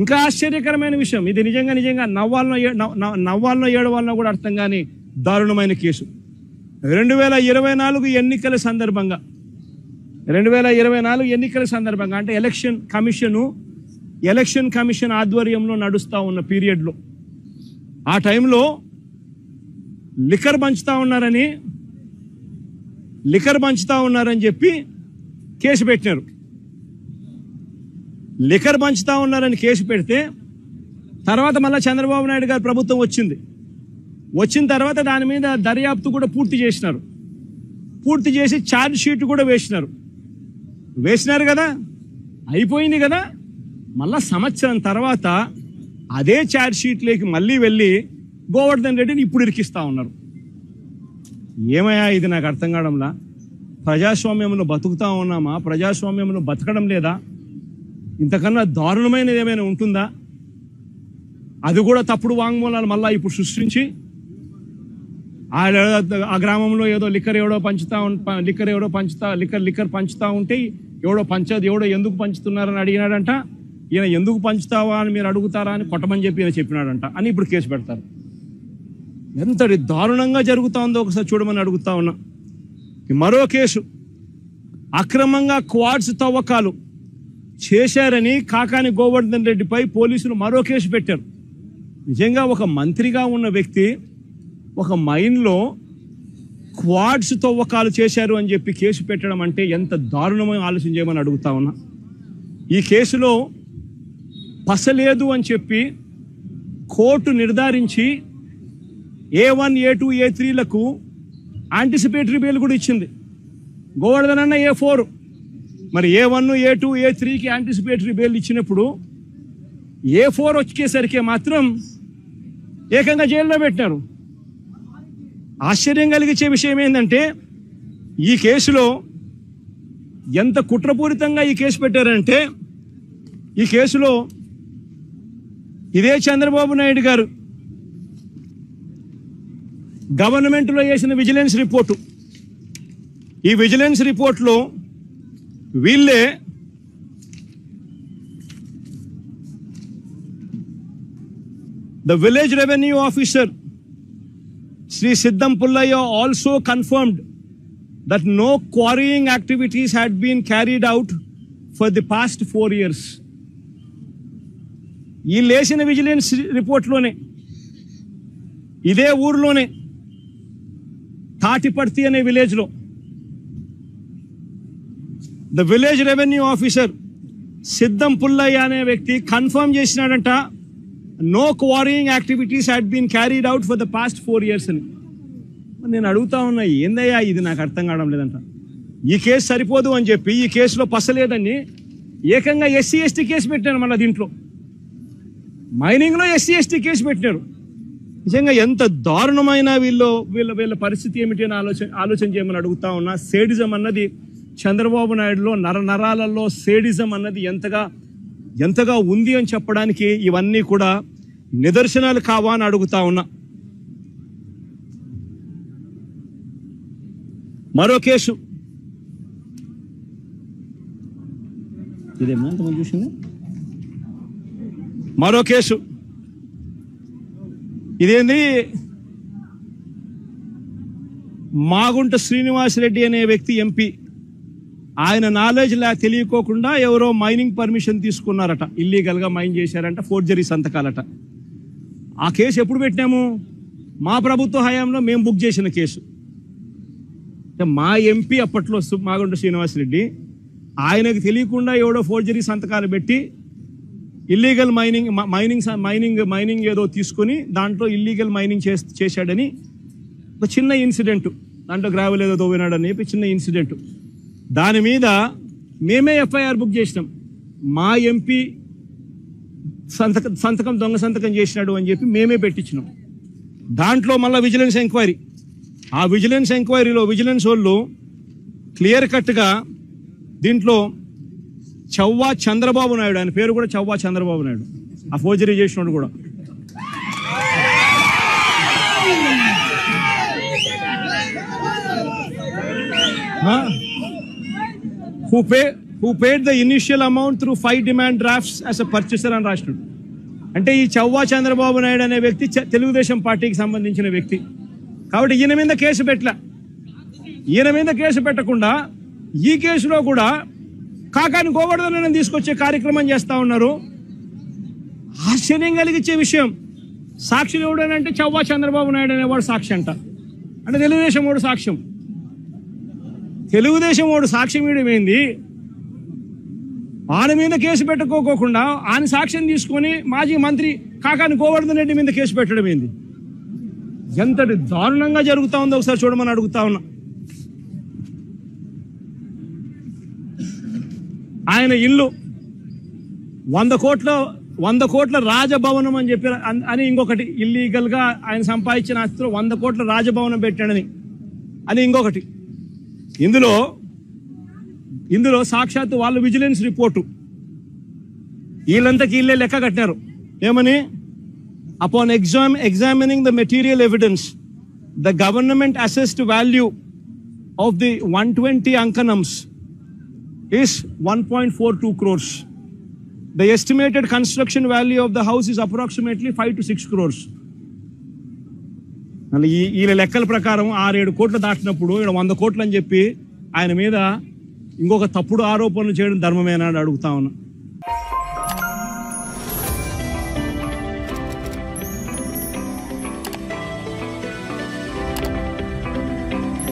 ఇంకా ఆశ్చర్యకరమైన విషయం, ఇది నిజంగా నవ్వాలనో ఏడవాలనో కూడా అర్థం కాని దారుణమైన కేసు. 2024 ఎన్నికల సందర్భంగా 2024 ఎన్నికల సందర్భంగా అంటే ఎలక్షన్ కమిషన్ ఆధ్వర్యంలో నడుస్తూ ఉన్న పీరియడ్లో ఆ టైంలో లిక్కర్ పంచుతా ఉన్నారని చెప్పి కేసు పెట్టినారు. లిక్కర్ పంచుతా ఉన్నారని కేసు పెడితే తర్వాత మళ్ళీ చంద్రబాబు నాయుడు గారి ప్రభుత్వం వచ్చిన తర్వాత దాని మీద దర్యాప్తు కూడా పూర్తి చేసి ఛార్జ్ షీట్ కూడా వేసినారు కదా, అయిపోయింది కదా. మళ్ళా సంవత్సరం తర్వాత అదే ఛార్జ్ షీట్లోకి మళ్ళీ వెళ్ళి గోవర్ధన్ రెడ్డిని ఇప్పుడు ఇరికిస్తా ఉన్నారు. ఏమయ్యా ఇది నాకు అర్థం కావడంలా. ప్రజాస్వామ్యంలో బతుకుతా ఉన్నామా? ప్రజాస్వామ్యంలో బతకడం లేదా? ఇంతకన్నా దారుణమైనది ఏమైనా ఉంటుందా? అది కూడా తప్పుడు వాంగ్మూలాలు మళ్ళా ఇప్పుడు సృష్టించి ఆ గ్రామంలో ఏదో లిక్కర్ పంచుతా ఉంటే ఎవడో ఎందుకు పంచుతున్నారని అడిగినాడంట. ఈయన ఎందుకు పంచుతావా అని మీరు అడుగుతారా అని కొట్టమని చెప్పి ఈయన చెప్పినాడంట అని ఇప్పుడు కేసు పెడతారు. ఎంతటి దారుణంగా జరుగుతుందో ఒకసారి చూడమని అడుగుతా ఉన్నా. మరో కేసు, అక్రమంగా క్వాడ్స్ తవ్వకాలు చేశారని కాకాని గోవర్ధన్ రెడ్డిపై పోలీసులు మరో కేసు పెట్టారు. నిజంగా ఒక మంత్రిగా ఉన్న వ్యక్తి ఒక మైన్లో క్వాడ్స్ తవ్వకాలు చేశారు అని చెప్పి కేసు పెట్టడం అంటే ఎంత దారుణమైన ఆలోచన చేయమని అడుగుతా ఉన్నా. ఈ కేసులో పసలేదు అని చెప్పి కోర్టు నిర్ధారించి A1, A2, A3లకు యాంటిసిపేటరీ బెయిల్ కూడా ఇచ్చింది. గోవర్ధన్ అన్న A4, మరి A1, A2, A3కి యాంటిసిపేటరీ బెయిల్ ఇచ్చినప్పుడు A4 వచ్చేసరికి మాత్రం ఏకంగా జైల్లో పెట్టినారు. ఆశ్చర్యం కలిగించే విషయం ఏంటంటే ఈ కేసులో ఎంత కుట్రపూరితంగా ఈ కేసు పెట్టారంటే, ఈ కేసులో ఇదే చంద్రబాబు నాయుడు గారు గవర్నమెంట్లో చేసిన విజిలెన్స్ రిపోర్టు, ఈ విజిలెన్స్ రిపోర్ట్లో వీళ్ళే the village revenue officer Sri Siddam Pullaya also confirmed that no quarrying activities had been carried out for the past 4 years. ఈ లేచిన విజిలెన్స్ రిపోర్ట్లోనే ఇదే ఊర్లోనే తాటిపర్తి అనే విలేజ్లో ద విలేజ్ రెవెన్యూ ఆఫీసర్ సిద్ధం పుల్లయ్య అనే వ్యక్తి కన్ఫర్మ్ చేసినాడంట, no quarrying activities had been carried out for the past 4 years అని. నేను అడుగుతా ఉన్నా, ఏందయ్యా ఇది నాకు అర్థం కావడం లేదంట. ఈ కేసు సరిపోదు అని చెప్పి ఈ కేసులో పసలేదని ఏకంగా SC ST కేసు పెట్టారు. మళ్ళీ దీంట్లో మైనింగ్లో SC ST కేసు పెట్టినారు. నిజంగా ఎంత దారుణమైన వీళ్ళ పరిస్థితి ఏమిటి అని ఆలోచన చేయమని అడుగుతా ఉన్నా. సేడిజం అన్నది చంద్రబాబు నాయుడులో నరాలలో సేడిజం అన్నది ఎంతగా ఉంది అని చెప్పడానికి ఇవన్నీ కూడా నిదర్శనాలు కావా అని అడుగుతా ఉన్నా. మరో కేసు, ఇదేమో ఎంతమంది చూసింది. మరో కేసు ఇదేంది, మాగుంట శ్రీనివాసరెడ్డి అనే వ్యక్తి MP, ఆయన నాలెడ్జ్ తెలియకోకుండా ఎవరో మైనింగ్ పర్మిషన్ తీసుకున్నారట, ఇల్లీగల్గా మైన్ చేశారంట, ఫోర్జరీ సంతకాలట. ఆ కేసు ఎప్పుడు పెట్టినాము? మా ప్రభుత్వ హయాంలో మేము బుక్ చేసిన కేసు. మా MP అప్పట్లో మాగుంట శ్రీనివాసరెడ్డి, ఆయనకు తెలియకుండా ఎవడో ఫోర్జరీ సంతకాలు పెట్టి ఇల్లీగల్ మైనింగ్ ఏదో తీసుకొని దాంట్లో ఇల్లీగల్ మైనింగ్ చేశాడని ఒక చిన్న ఇన్సిడెంట్, దాంట్లో గ్రావెల్ ఏదో తవ్వినాడని చెప్పి చిన్న ఇన్సిడెంట్, దాని మీద మేమే FIR బుక్ చేసినాం. మా MP దొంగ సంతకం చేసినాడు అని చెప్పి మేమే పెట్టించినాం. దాంట్లో మళ్ళీ విజిలెన్స్ ఎంక్వైరీ, ఆ విజిలెన్స్ ఎంక్వైరీలో విజిలెన్స్ వాళ్ళు క్లియర్ కట్గా దీంట్లో చవ్వా చంద్రబాబు నాయుడు, ఆయన పేరు కూడా చవ్వా చంద్రబాబు నాయుడు, ఆ ఫోర్జరీ చేసినాడు కూడా. who paid the initial amount through 5 demand drafts as a purchaser అని రాసినాడు. అంటే ఈ చవ్వా చంద్రబాబు నాయుడు అనే వ్యక్తి తెలుగుదేశం పార్టీకి సంబంధించిన వ్యక్తి కాబట్టి ఈయన మీద కేసు పెట్టకుండా ఈ కేసులో కూడా కాకాని గోవర్ధన్ తీసుకొచ్చే కార్యక్రమం చేస్తా ఉన్నారు. ఆశ్చర్యం కలిగించే విషయం, సాక్షులు ఎవడనంటే చవ్వా చంద్రబాబు నాయుడు అనేవాడు సాక్షి అంట. అంటే తెలుగుదేశం వాడు సాక్ష్యం, తెలుగుదేశం వాడు సాక్ష్యం ఇవ్వడం ఏంది? ఆయన మీద కేసు పెట్టుకోకుండా ఆయన సాక్ష్యం తీసుకొని మాజీ మంత్రి కాకాని గోవర్ధన్ రెడ్డి మీద కేసు పెట్టడం ఏంది? ఎంతటి దారుణంగా జరుగుతా ఉందో ఒకసారి చూడమని అడుగుతా ఉన్నా. ఆయన ఇల్లు 100 కోట్ల రాజభవనం అని చెప్పి అని ఇంకొకటి, ఇల్లీగల్ గా ఆయన సంపాదించిన ఆస్తిలో 100 కోట్ల రాజభవనం పెట్టాడని అని ఇంకొకటి. ఇందులో సాక్షాత్తు వాళ్ళు విజిలెన్స్ రిపోర్టు వీళ్ళంతకి వీళ్ళే లెక్క కట్టారు. ఏమని? Upon examining the material evidence, the government assessed value of the 120 ankanams is 1.42 crores. The estimated construction value of the house is approximately 5 to 6 crores. ఈ లెక్కల ప్రకారం 6-7 కోట్లు దాటినప్పుడు 100 కోట్లు అని చెప్పి ఆయన మీద ఇంకొక తప్పుడు ఆరోపణలు చేయడం ధర్మమేనా అని అడుగుతా ఉన్నా.